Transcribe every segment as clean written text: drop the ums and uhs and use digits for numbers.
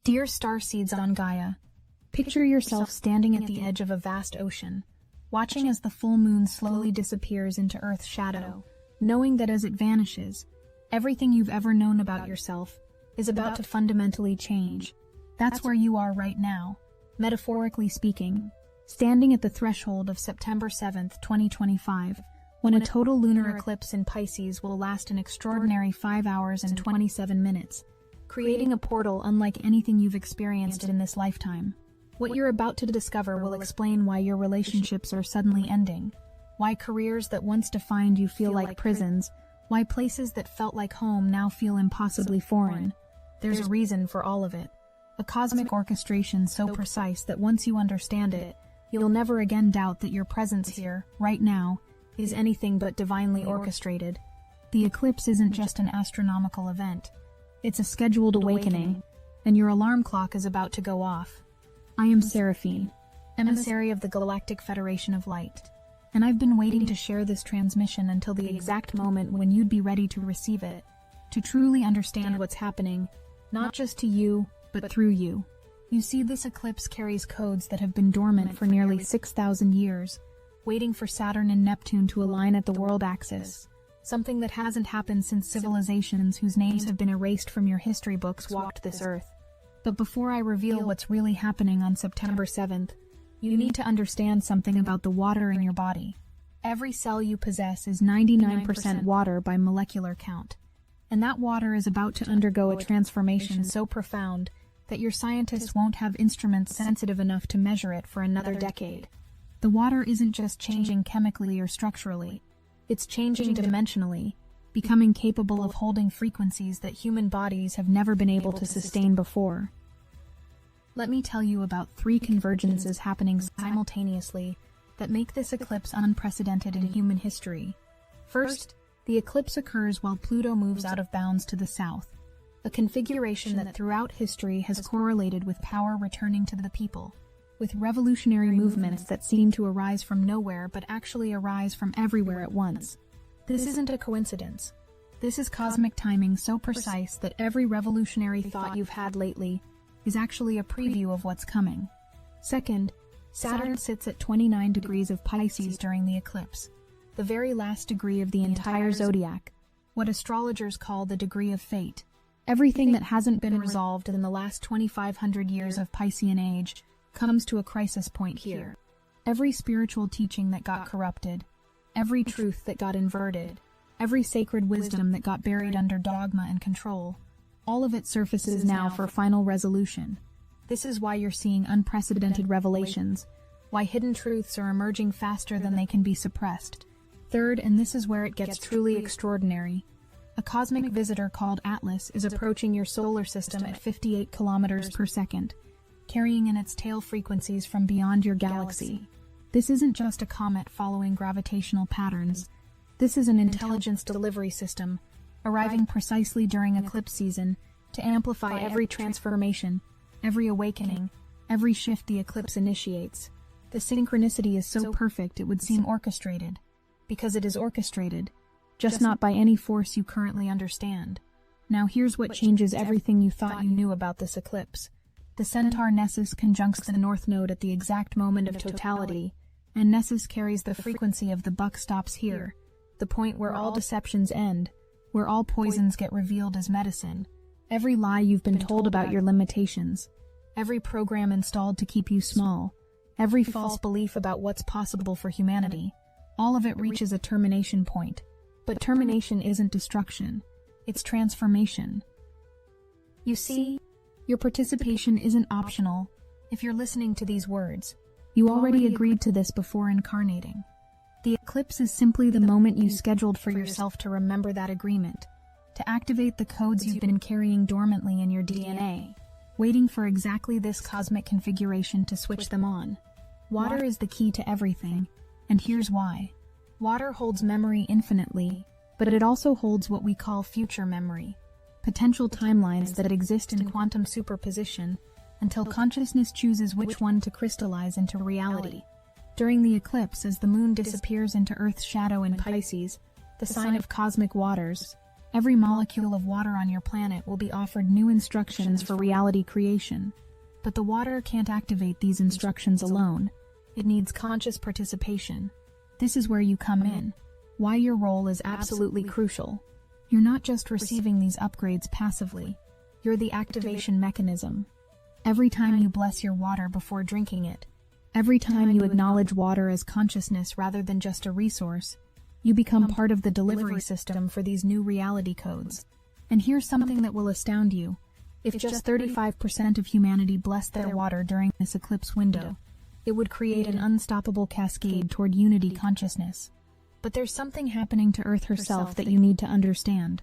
Dear Starseeds on Gaia, picture yourself standing at the edge of a vast ocean, watching as the full moon slowly disappears into Earth's shadow, knowing that as it vanishes, everything you've ever known about yourself is about to fundamentally change. That's where you are right now, metaphorically speaking, standing at the threshold of September 7th, 2025, when a total lunar eclipse in Pisces will last an extraordinary 5 hours and 27 minutes, creating a portal unlike anything you've experienced in this lifetime. What you're about to discover will explain why your relationships are suddenly ending, why careers that once defined you feel like prisons, why places that felt like home now feel impossibly foreign. There's a reason for all of it. A cosmic orchestration so precise that once you understand it, you'll never again doubt that your presence here, right now, is anything but divinely orchestrated. The eclipse isn't just an astronomical event. It's a scheduled awakening, and your alarm clock is about to go off. I am Seraphine, emissary of the Galactic Federation of Light, and I've been waiting to share this transmission until the exact moment when you'd be ready to receive it, to truly understand what's happening, not just to you, but through you. You see, this eclipse carries codes that have been dormant for nearly 6,000 years, waiting for Saturn and Neptune to align at the world axis. Something that hasn't happened since civilizations whose names have been erased from your history books walked this earth. But before I reveal what's really happening on September 7th, you need to understand something about the water in your body. Every cell you possess is 99% water by molecular count. And that water is about to undergo a transformation so profound that your scientists won't have instruments sensitive enough to measure it for another decade. The water isn't just changing chemically or structurally. It's changing dimensionally, becoming capable of holding frequencies that human bodies have never been able to sustain before. Let me tell you about 3 convergences happening simultaneously that make this eclipse unprecedented in human history. First, the eclipse occurs while Pluto moves out of bounds to the south, a configuration that throughout history has correlated with power returning to the people, with revolutionary movements that seem to arise from nowhere but actually arise from everywhere at once. This isn't a coincidence. This is cosmic timing so precise that every revolutionary thought you've had lately is actually a preview of what's coming. Second, Saturn sits at 29 degrees of Pisces during the eclipse, the very last degree of the entire zodiac, what astrologers call the degree of fate. Everything that hasn't been resolved in the last 2,500 years of Piscean age comes to a crisis point here. Every spiritual teaching that got corrupted, every truth that got inverted, every sacred wisdom that got buried under dogma and control, all of it surfaces now for final resolution. This is why you're seeing unprecedented revelations, why hidden truths are emerging faster than they can be suppressed. Third, and this is where it gets truly extraordinary, a cosmic visitor called Atlas is approaching your solar system at 58 kilometers per second, carrying in its tail frequencies from beyond your galaxy. This isn't just a comet following gravitational patterns. This is an intelligence delivery system, arriving precisely during eclipse season to amplify every transformation, every awakening, every shift the eclipse initiates. The synchronicity is so perfect it would seem orchestrated, because it is orchestrated, just not by any force you currently understand. Now here's what changes everything you thought you knew about this eclipse. The Centaur Nessus conjuncts the North Node at the exact moment of totality, and Nessus carries the frequency of the buck stops here, the point where all deceptions end, where all poisons get revealed as medicine, every lie you've been told about your limitations, every program installed to keep you small, every false belief about what's possible for humanity, all of it reaches a termination point. But termination isn't destruction, it's transformation. You see, your participation isn't optional. If you're listening to these words, you already agreed to this before incarnating. The eclipse is simply the moment you scheduled for yourself to remember that agreement, to activate the codes you've been carrying dormantly in your DNA, waiting for exactly this cosmic configuration to switch them on. Water is the key to everything, and here's why. Water holds memory infinitely, but it also holds what we call future memory, potential timelines that exist in quantum superposition until consciousness chooses which one to crystallize into reality. During the eclipse, as the moon disappears into Earth's shadow in Pisces, the sign of cosmic waters, Every molecule of water on your planet will be offered new instructions for reality creation. But the water can't activate these instructions alone. It needs conscious participation. This is where you come in. Why your role is absolutely crucial. You're not just receiving these upgrades passively. You're the activation mechanism. Every time you bless your water before drinking it, every time you acknowledge water as consciousness rather than just a resource, you become part of the delivery system for these new reality codes. And here's something that will astound you. If just 35% of humanity blessed their water during this eclipse window, it would create an unstoppable cascade toward unity consciousness. But there's something happening to Earth herself that you need to understand.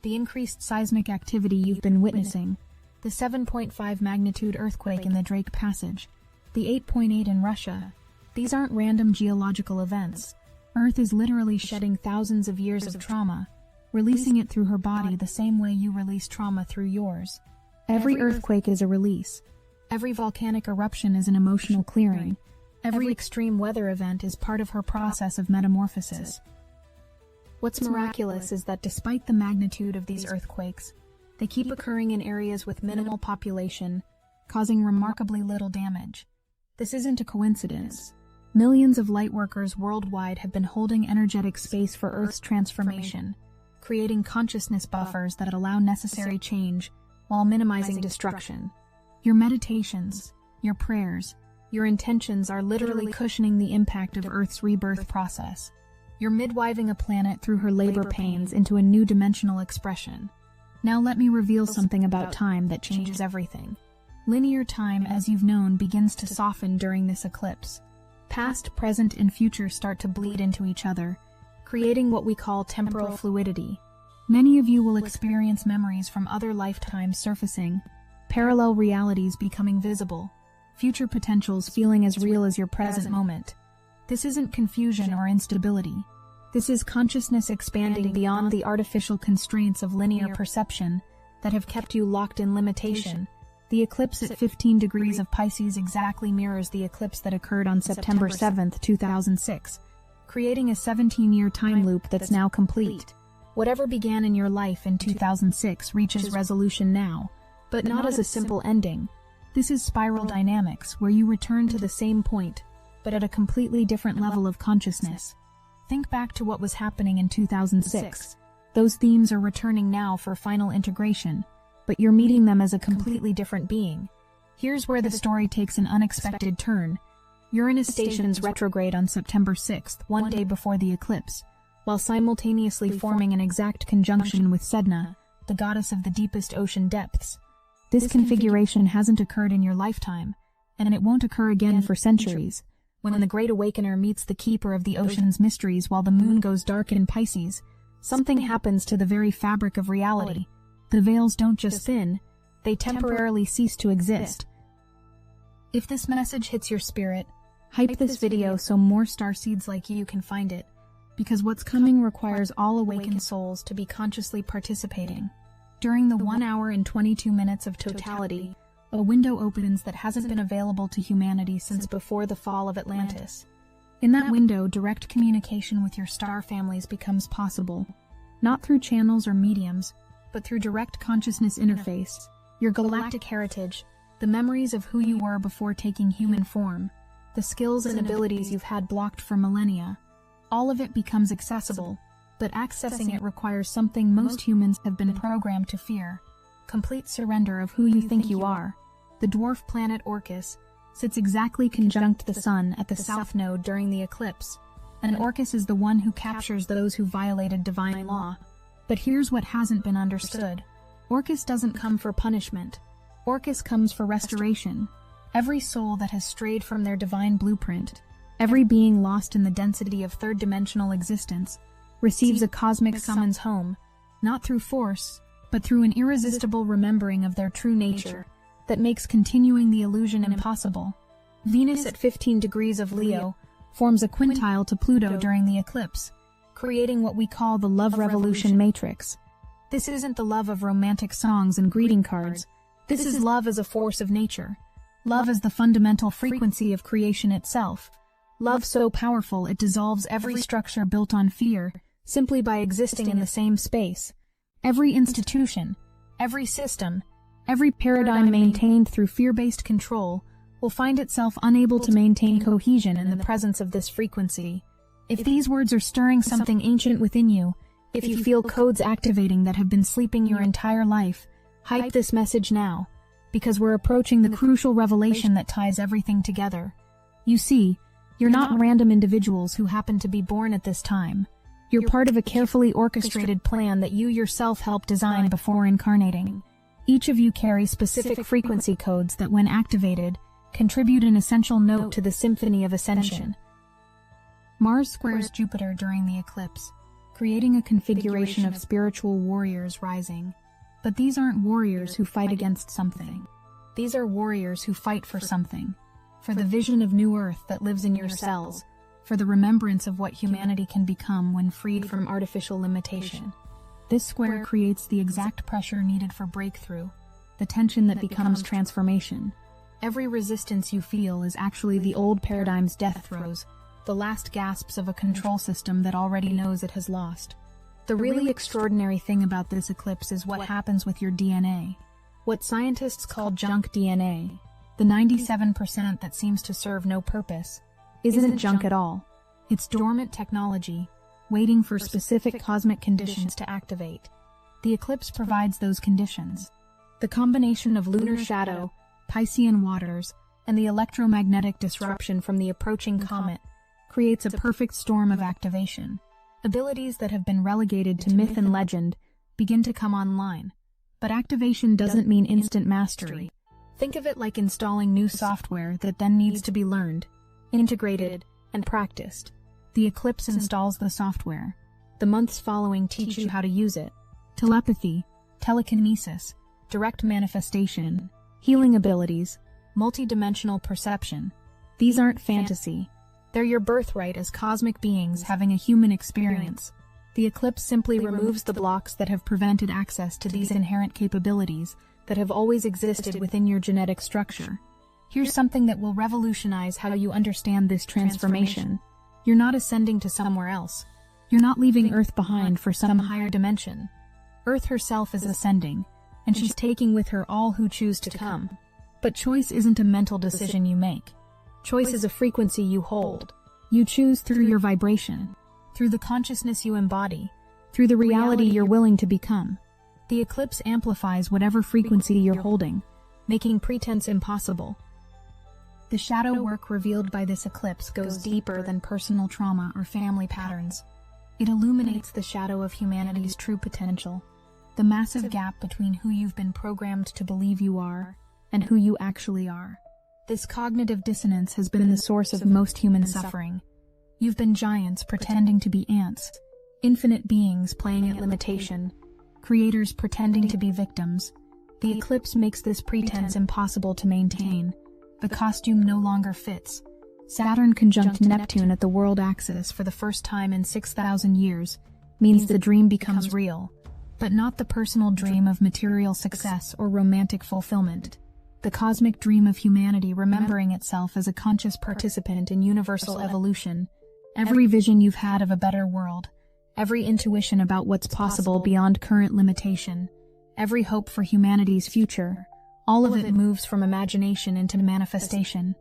The increased seismic activity you've been witnessing, the 7.5 magnitude earthquake in the Drake Passage, the 8.8 in Russia, these aren't random geological events. Earth is literally shedding thousands of years of trauma, releasing it through her body the same way you release trauma through yours. Every earthquake is a release. Every volcanic eruption is an emotional clearing. Every extreme weather event is part of her process of metamorphosis. What's miraculous is that despite the magnitude of these earthquakes, they keep occurring in areas with minimal population, causing remarkably little damage. This isn't a coincidence. Millions of lightworkers worldwide have been holding energetic space for Earth's transformation, creating consciousness buffers that allow necessary change while minimizing destruction. Your meditations, your prayers, your intentions are literally cushioning the impact of Earth's rebirth process. You're midwiving a planet through her labor pains into a new dimensional expression. Now let me reveal something about time that changes everything. Linear time, as you've known, begins to soften during this eclipse. Past, present, and future start to bleed into each other, creating what we call temporal fluidity. Many of you will experience memories from other lifetimes surfacing, parallel realities becoming visible, future potentials feeling as real as your present moment. This isn't confusion or instability. This is consciousness expanding beyond the artificial constraints of linear perception that have kept you locked in limitation. The eclipse at 15 degrees of Pisces exactly mirrors the eclipse that occurred on September 7, 2006, creating a 17-year time loop that's now complete. Whatever began in your life in 2006 reaches resolution now, but not as a simple ending. This is spiral dynamics, where you return to the same point, but at a completely different level of consciousness. Think back to what was happening in 2006. Those themes are returning now for final integration, but you're meeting them as a completely different being. Here's where the story takes an unexpected turn. Uranus stations retrograde on September 6th, one day before the eclipse, while simultaneously forming an exact conjunction with Sedna, the goddess of the deepest ocean depths. This configuration hasn't occurred in your lifetime, and it won't occur again for centuries. When the Great Awakener meets the keeper of the ocean's mysteries while the moon goes dark in Pisces, something happens to the very fabric of reality. The veils don't just thin, they temporarily cease to exist. If this message hits your spirit, hype this video so more starseeds like you can find it, because what's coming requires all awakened souls to be consciously participating. During the 1 hour and 22 minutes of totality, a window opens that hasn't been available to humanity since before the fall of Atlantis. In that window, direct communication with your star families becomes possible, not through channels or mediums, but through direct consciousness interface. Your galactic heritage, the memories of who you were before taking human form, the skills and abilities you've had blocked for millennia, all of it becomes accessible, but accessing it requires something most humans have been programmed to fear: complete surrender of who you think you are. The dwarf planet Orcus sits exactly conjunct the Sun at the south node during the eclipse, and Orcus is the one who captures those who violated divine law. But here's what hasn't been understood. Orcus doesn't come for punishment. Orcus comes for restoration. Every soul that has strayed from their divine blueprint, every being lost in the density of third-dimensional existence, receives a cosmic summons home, not through force, but through an irresistible remembering of their true nature that makes continuing the illusion impossible. Venus at 15 degrees of Leo forms a quintile to Pluto during the eclipse, creating what we call the love revolution matrix. This isn't the love of romantic songs and greeting cards. This is love as a force of nature. Love as the fundamental frequency of creation itself. Love so powerful it dissolves every structure built on fear, simply by existing in the same space. Every institution, every system, every paradigm maintained through fear-based control will find itself unable to maintain cohesion in the presence of this frequency. If these words are stirring something ancient within you, if you feel codes activating that have been sleeping your entire life, hype this message now, because we're approaching the crucial revelation that ties everything together. You see, you're not random individuals who happen to be born at this time. You're part of a carefully orchestrated plan that you yourself helped design before incarnating. Each of you carries specific frequency codes that, when activated, contribute an essential note to the symphony of ascension. Mars squares Jupiter during the eclipse, creating a configuration of spiritual warriors rising. But these aren't warriors who fight against something. These are warriors who fight for something. For the vision of new Earth that lives in your cells. For the remembrance of what humanity can become when freed from artificial limitation. This square creates the exact pressure needed for breakthrough, the tension that becomes transformation. Every resistance you feel is actually the old paradigm's death throes, the last gasps of a control system that already knows it has lost. The really extraordinary thing about this eclipse is what happens with your DNA. What scientists call junk DNA, the 97% that seems to serve no purpose, isn't junk at all. It's dormant technology, waiting for specific cosmic conditions to activate. The eclipse provides those conditions. The combination of lunar shadow, Piscean waters, and the electromagnetic disruption from the approaching comet creates a perfect storm of activation. Abilities that have been relegated to myth and legend begin to come online. But activation doesn't mean instant mastery. Think of it like installing new software that then needs to be learned, integrated, and practiced. The eclipse installs the software. The months following teach you how to use it. Telepathy, telekinesis, direct manifestation, healing abilities, multidimensional perception. These aren't fantasy. They're your birthright as cosmic beings having a human experience. The eclipse simply removes the blocks that have prevented access to these inherent capabilities that have always existed within your genetic structure. Here's something that will revolutionize how you understand this transformation. You're not ascending to somewhere else. You're not leaving Earth behind for some higher dimension. Earth herself is ascending, and she's taking with her all who choose to come. But choice isn't a mental decision you make. Choice is a frequency you hold. You choose through your vibration, through the consciousness you embody, through the reality you're willing to become. The eclipse amplifies whatever frequency you're holding, making pretense impossible. The shadow work revealed by this eclipse goes deeper than personal trauma or family patterns. It illuminates the shadow of humanity's true potential, the massive gap between who you've been programmed to believe you are and who you actually are. This cognitive dissonance has been the source of most human suffering. You've been giants pretending to be ants, infinite beings playing at limitation, creators pretending to be victims. The eclipse makes this pretense impossible to maintain. The costume no longer fits. Saturn conjunct Neptune at the world axis for the first time in 6,000 years means the dream becomes real, but not the personal dream of material success or romantic fulfillment. The cosmic dream of humanity remembering itself as a conscious participant in universal evolution. Every vision you've had of a better world, every intuition about what's possible beyond current limitation, every hope for humanity's future, all of it moves from imagination into manifestation.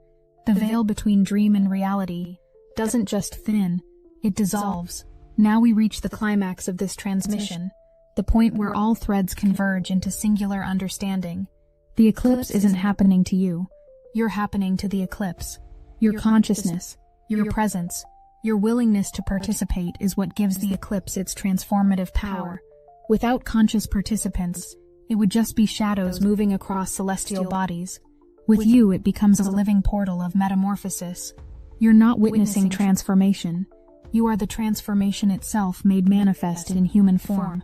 The veil between dream and reality doesn't just thin, it dissolves. Now we reach the climax of this transmission, the point where all threads converge into singular understanding. The eclipse isn't happening to you. You're happening to the eclipse. Your consciousness, your presence, your willingness to participate is what gives the eclipse its transformative power. Without conscious participants, it would just be shadows moving across celestial bodies. With you, it becomes a living portal of metamorphosis. You're not witnessing transformation. You are the transformation itself made manifest in human form.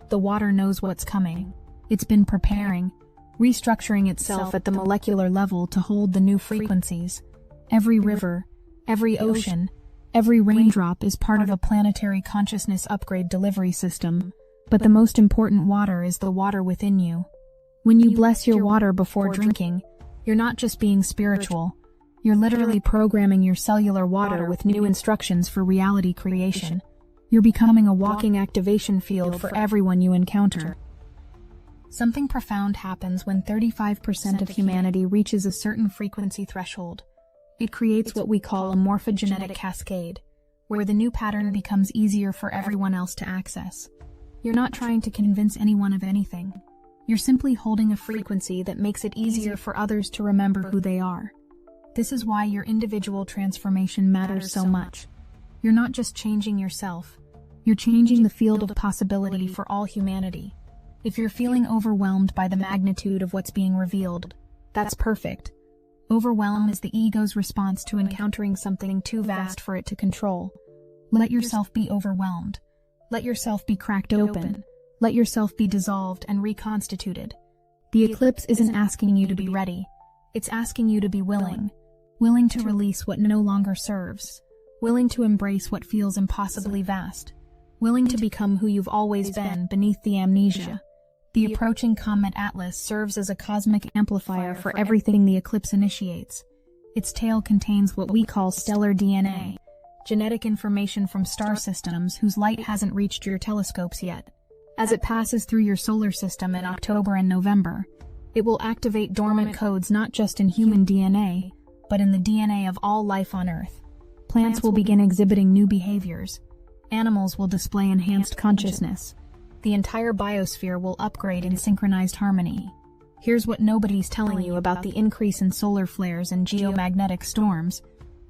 The water knows what's coming. It's been preparing, restructuring itself at the molecular level to hold the new frequencies. Every river, every ocean, every raindrop is part of a planetary consciousness upgrade delivery system. But the most important water is the water within you. When you bless your water before drinking, you're not just being spiritual. You're literally programming your cellular water with new instructions for reality creation. You're becoming a walking activation field for everyone you encounter. Something profound happens when 35% of humanity reaches a certain frequency threshold. It creates what we call a morphogenetic cascade, where the new pattern becomes easier for everyone else to access. You're not trying to convince anyone of anything. You're simply holding a frequency that makes it easier for others to remember who they are. This is why your individual transformation matters so much. You're not just changing yourself, you're changing the field of possibility for all humanity. If you're feeling overwhelmed by the magnitude of what's being revealed, that's perfect. Overwhelm is the ego's response to encountering something too vast for it to control. Let yourself be overwhelmed. Let yourself be cracked open. Let yourself be dissolved and reconstituted. The eclipse isn't asking you to be ready. It's asking you to be willing. Willing to release what no longer serves. Willing to embrace what feels impossibly vast. Willing to become who you've always been beneath the amnesia. The approaching comet Atlas serves as a cosmic amplifier for everything the eclipse initiates. Its tail contains what we call stellar DNA, genetic information from star systems whose light hasn't reached your telescopes yet. As it passes through your solar system in October and November, it will activate dormant codes not just in human DNA, but in the DNA of all life on Earth. Plants will begin exhibiting new behaviors. Animals will display enhanced consciousness. The entire biosphere will upgrade in synchronized harmony. Here's what nobody's telling you about the increase in solar flares and geomagnetic storms.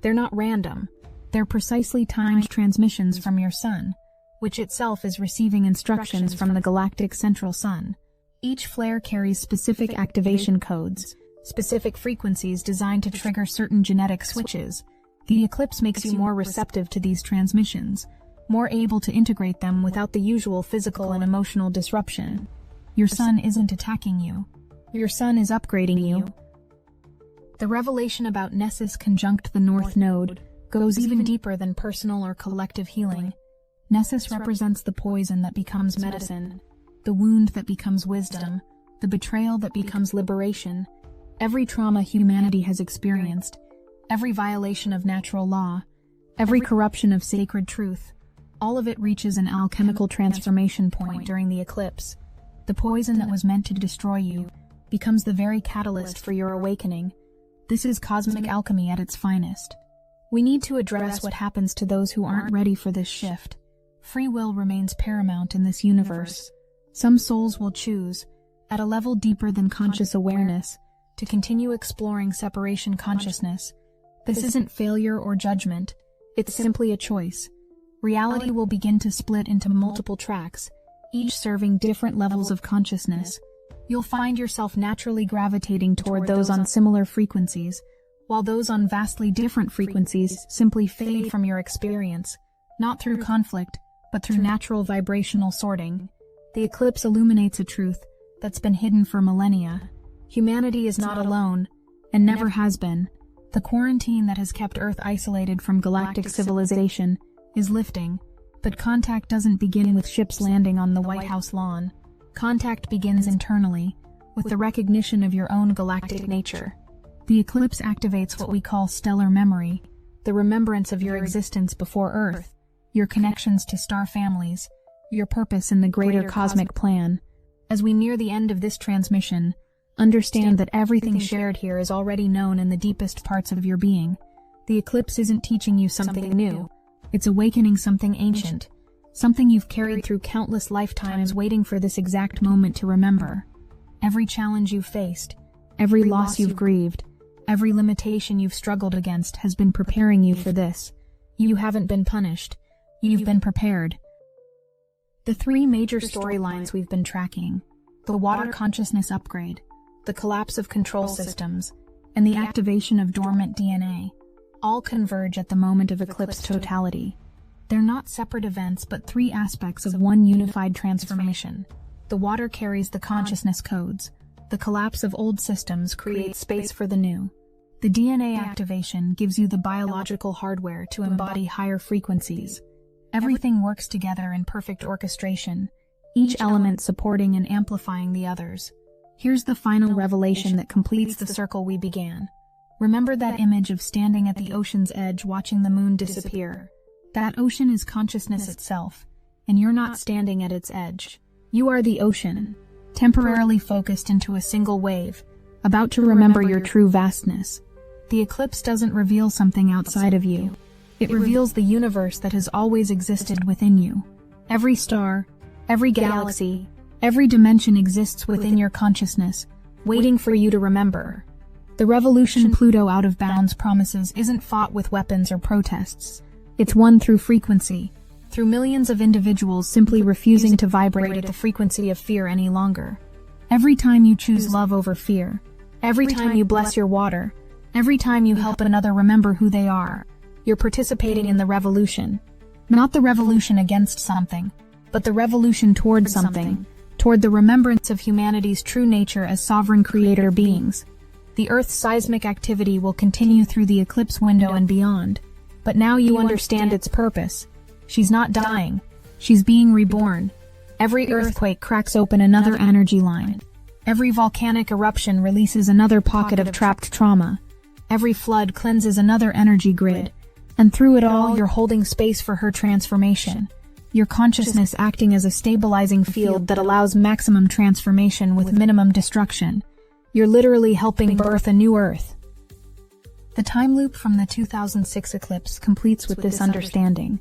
They're not random. They're precisely timed transmissions from your sun, which itself is receiving instructions from the galactic central sun. Each flare carries specific activation codes, specific frequencies designed to trigger certain genetic switches. The eclipse makes you more receptive to these transmissions, more able to integrate them without the usual physical and emotional disruption. Your sun isn't attacking you. Your sun is upgrading you. The revelation about Nessus conjunct the North Node goes even deeper than personal or collective healing. Nessus represents the poison that becomes medicine, the wound that becomes wisdom, the betrayal that becomes liberation. Every trauma humanity has experienced, every violation of natural law, every corruption of sacred truth, all of it reaches an alchemical transformation point during the eclipse. The poison that was meant to destroy you becomes the very catalyst for your awakening. This is cosmic alchemy at its finest. We need to address what happens to those who aren't ready for this shift. Free will remains paramount in this universe. Some souls will choose, at a level deeper than conscious awareness, to continue exploring separation consciousness. This isn't failure or judgment, it's simply a choice. Reality will begin to split into multiple tracks, each serving different levels of consciousness. You'll find yourself naturally gravitating toward those on similar frequencies, while those on vastly different frequencies simply fade from your experience, not through conflict, but through natural vibrational sorting. The eclipse illuminates a truth that's been hidden for millennia. Humanity is not alone, and never has been. The quarantine that has kept Earth isolated from galactic civilization is lifting, but contact doesn't begin with ships landing on the White House lawn. Contact begins internally, with the recognition of your own galactic nature. The eclipse activates what we call stellar memory, the remembrance of your existence before Earth, your connections to star families, your purpose in the greater cosmic plan. As we near the end of this transmission, understand that everything shared here is already known in the deepest parts of your being. The eclipse isn't teaching you something new. It's awakening something ancient, something you've carried through countless lifetimes waiting for this exact moment to remember. Every challenge you've faced, every loss you've grieved, every limitation you've struggled against has been preparing you for this. You haven't been punished. You've been prepared. The three major storylines we've been tracking, the water consciousness upgrade, the collapse of control systems, and the activation of dormant DNA, all converge at the moment of eclipse totality. They're not separate events but three aspects of one unified transformation. The water carries the consciousness codes. The collapse of old systems creates space for the new. The DNA activation gives you the biological hardware to embody higher frequencies. Everything works together in perfect orchestration, each element supporting and amplifying the others. Here's the final revelation that completes the circle we began. Remember that image of standing at the ocean's edge watching the moon disappear? That ocean is consciousness itself, and you're not standing at its edge. You are the ocean, temporarily focused into a single wave, about to remember your true vastness. The eclipse doesn't reveal something outside of you. It reveals the universe that has always existed within you. Every star, every galaxy, every dimension exists within your consciousness, waiting for you to remember. The revolution Pluto out of bounds promises isn't fought with weapons or protests. It's won through frequency, through millions of individuals simply refusing to vibrate at the frequency of fear any longer. Every time you choose love over fear, every time you bless your water, every time you help another remember who they are, you're participating in the revolution. Not the revolution against something, but the revolution toward something, toward the remembrance of humanity's true nature as sovereign creator beings. The Earth's seismic activity will continue through the eclipse window and beyond, but now you understand its purpose. She's not dying, she's being reborn. Every earthquake cracks open another energy line. Every volcanic eruption releases another pocket of trapped trauma. Every flood cleanses another energy grid. And through it all, you're holding space for her transformation. Your consciousness acting as a stabilizing field that allows maximum transformation with minimum destruction. You're literally helping birth a new Earth. The time loop from the 2006 eclipse completes with this understanding.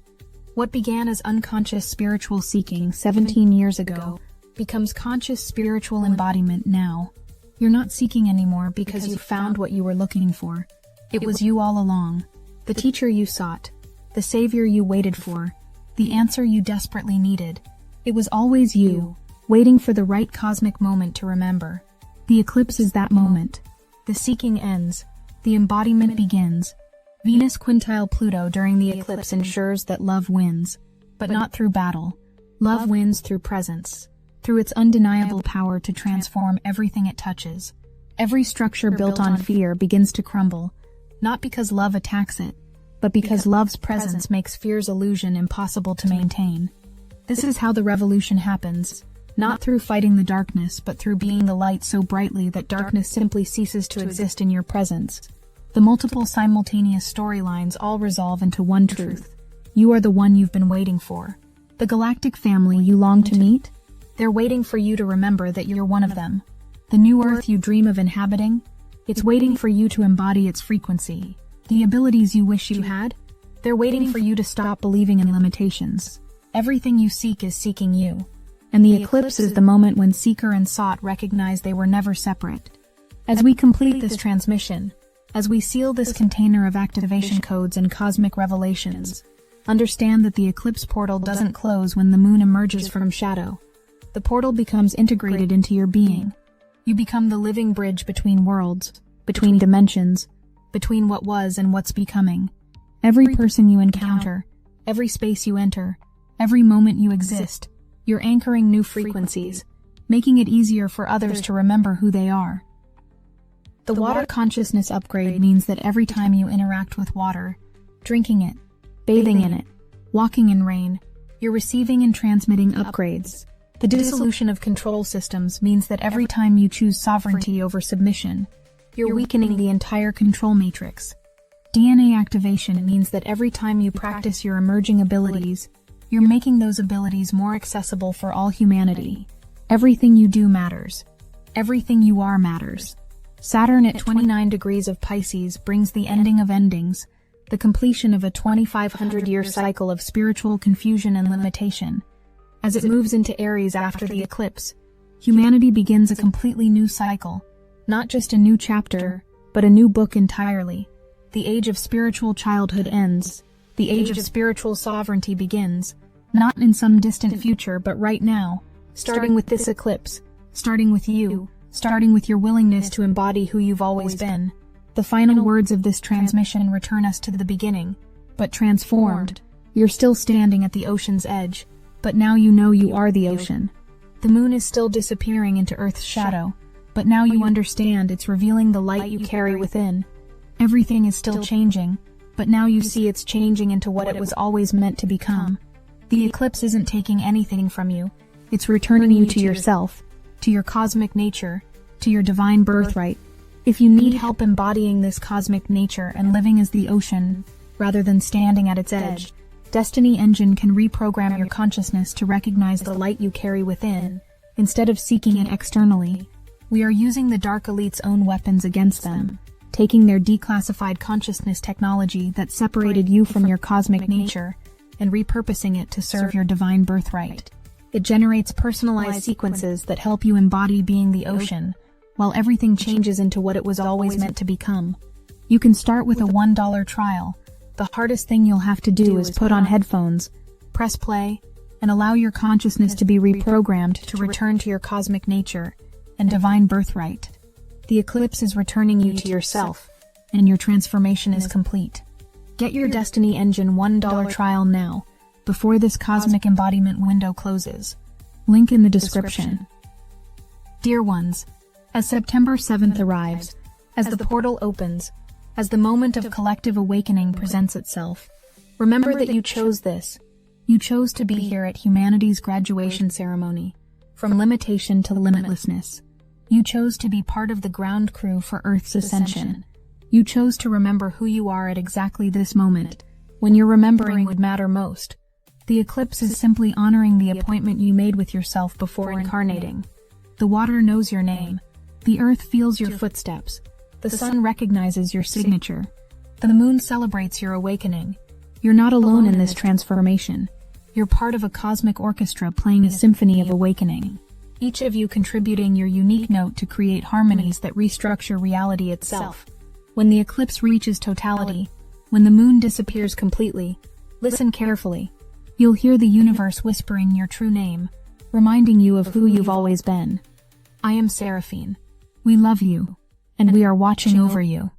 What began as unconscious spiritual seeking 17 years ago becomes conscious spiritual embodiment now. You're not seeking anymore because you found what you were looking for. It was you all along. The teacher you sought. The savior you waited for. The answer you desperately needed. It was always you, waiting for the right cosmic moment to remember. The eclipse is that moment. The seeking ends. The embodiment begins. Venus quintile Pluto during the eclipse ensures that love wins, but not through battle. Love wins through presence, through its undeniable power to transform everything it touches. Every structure built on fear begins to crumble, not because love attacks it, but because love's presence makes fear's illusion impossible to maintain. This is how the revolution happens, not through fighting the darkness, but through being the light so brightly that darkness simply ceases to exist in your presence. The multiple simultaneous storylines all resolve into one truth. You are the one you've been waiting for. The galactic family you long to meet? They're waiting for you to remember that you're one of them. The new Earth you dream of inhabiting? It's waiting for you to embody its frequency. The abilities you wish you had? They're waiting for you to stop believing in limitations. Everything you seek is seeking you. And the eclipse is the moment when seeker and sought recognize they were never separate. As we complete this transmission, as we seal this container of activation codes and cosmic revelations, understand that the eclipse portal doesn't close when the moon emerges from shadow. The portal becomes integrated into your being. You become the living bridge between worlds, between dimensions, between what was and what's becoming. Every person you encounter, every space you enter, every moment you exist, you're anchoring new frequencies, making it easier for others to remember who they are. The water consciousness upgrade means that every time you interact with water, drinking it, bathing in it, walking in rain, you're receiving and transmitting upgrades. The dissolution of control systems means that every time you choose sovereignty over submission, you're weakening the entire control matrix. DNA activation means that every time you practice your emerging abilities, you're making those abilities more accessible for all humanity. Everything you do matters. Everything you are matters. Saturn at 29 degrees of Pisces brings the ending of endings, the completion of a 2,500-year cycle of spiritual confusion and limitation. As it moves into Aries after the eclipse, humanity begins a completely new cycle, not just a new chapter, but a new book entirely. The age of spiritual childhood ends. The age of spiritual sovereignty begins, not in some distant future, but right now, starting with this eclipse, starting with you, starting with your willingness to embody who you've always been. The final words of this transmission return us to the beginning, but transformed. You're still standing at the ocean's edge, but now you know you are the ocean. The moon is still disappearing into Earth's shadow, but now you understand it's revealing the light you carry within. Everything is still changing, but now you see it's changing into what it was always meant to become. The eclipse isn't taking anything from you. It's returning you to yourself, to your cosmic nature, to your divine birthright. If you need help embodying this cosmic nature and living as the ocean, rather than standing at its edge, Destiny Engine can reprogram your consciousness to recognize the light you carry within, instead of seeking it externally. We are using the Dark Elite's own weapons against them, taking their declassified consciousness technology that separated you from your cosmic nature and repurposing it to serve your divine birthright. It generates personalized sequences that help you embody being the ocean, while everything changes into what it was always meant to become. You can start with a $1 trial. The hardest thing you'll have to do is put on headphones, press play, and allow your consciousness to be reprogrammed to return to your cosmic nature and divine birthright. The Eclipse is returning you to yourself, and your transformation is complete. Get your Destiny Engine $1 trial now, before this cosmic embodiment window closes. Link in the description. Dear ones, as September 7th arrives, as the portal opens, as the moment of collective awakening presents itself, remember that you chose this. You chose to be here at humanity's graduation ceremony, from limitation to limitlessness. You chose to be part of the ground crew for Earth's ascension. You chose to remember who you are at exactly this moment, when your remembering would matter most. The eclipse is simply honoring the appointment you made with yourself before incarnating. The water knows your name. The earth feels your footsteps. The sun recognizes your signature. The moon celebrates your awakening. You're not alone in this transformation. You're part of a cosmic orchestra playing a symphony of awakening. Each of you contributing your unique note to create harmonies that restructure reality itself. When the eclipse reaches totality, when the moon disappears completely, listen carefully. You'll hear the universe whispering your true name, reminding you of who you've always been. I am Seraphine. We love you, and we are watching over you.